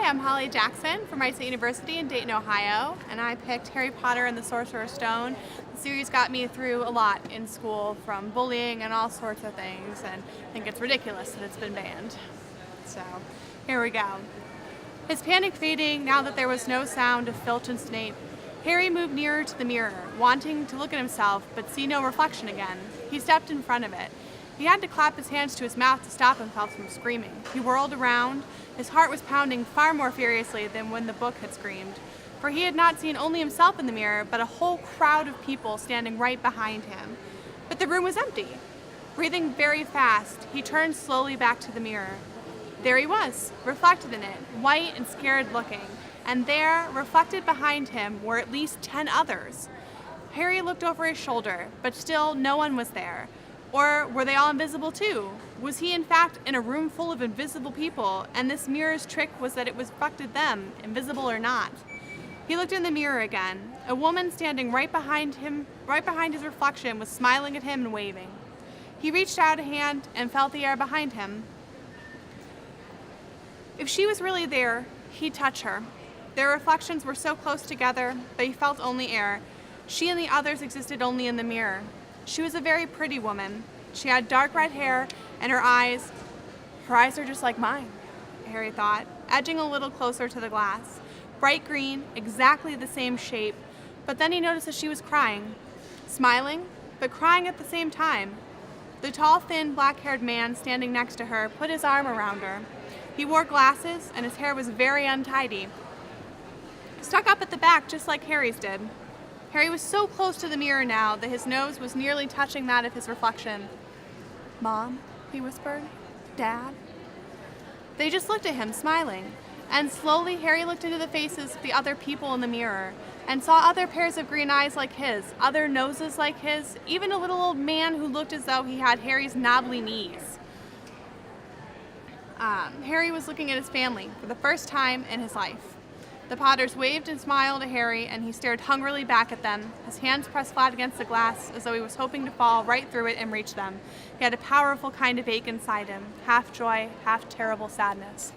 Hi, I'm Holly Jackson from Wright State University in Dayton, Ohio, and I picked Harry Potter and the Sorcerer's Stone. The series got me through a lot in school, from bullying and all sorts of things, and I think it's ridiculous that it's been banned. So, here we go. His panic fading now that there was no sound of Filch and Snape, Harry moved nearer to the mirror, wanting to look at himself but see no reflection again. He stepped in front of it. He had to clap his hands to his mouth to stop himself from screaming. He whirled around. His heart was pounding far more furiously than when the book had screamed, for he had not seen only himself in the mirror, but a whole crowd of people standing right behind him. But the room was empty. Breathing very fast, he turned slowly back to the mirror. There he was, reflected in it, white and scared looking, and there, reflected behind him, were at least 10 others. Harry looked over his shoulder, but still no one was there. Or were they all invisible too? Was he in fact in a room full of invisible people, and this mirror's trick was that it reflected them, invisible or not? He looked in the mirror again. A woman standing right behind him, right behind his reflection, was smiling at him and waving. He reached out a hand and felt the air behind him. If she was really there, he'd touch her. Their reflections were so close together, but he felt only air. She and the others existed only in the mirror. She was a very pretty woman. She had dark red hair, and her eyes are just like mine, Harry thought, edging a little closer to the glass. Bright green, exactly the same shape, but then he noticed that she was crying. Smiling, but crying at the same time. The tall, thin, black-haired man standing next to her put his arm around her. He wore glasses, and his hair was very untidy, stuck up at the back just like Harry's did. Harry was so close to the mirror now that his nose was nearly touching that of his reflection. "Mom," he whispered. "Dad?" They just looked at him, smiling. And slowly Harry looked into the faces of the other people in the mirror and saw other pairs of green eyes like his, other noses like his, even a little old man who looked as though he had Harry's knobbly knees. Harry was looking at his family for the first time in his life. The Potters waved and smiled at Harry, and he stared hungrily back at them, his hands pressed flat against the glass as though he was hoping to fall right through it and reach them. He had a powerful kind of ache inside him, half joy, half terrible sadness.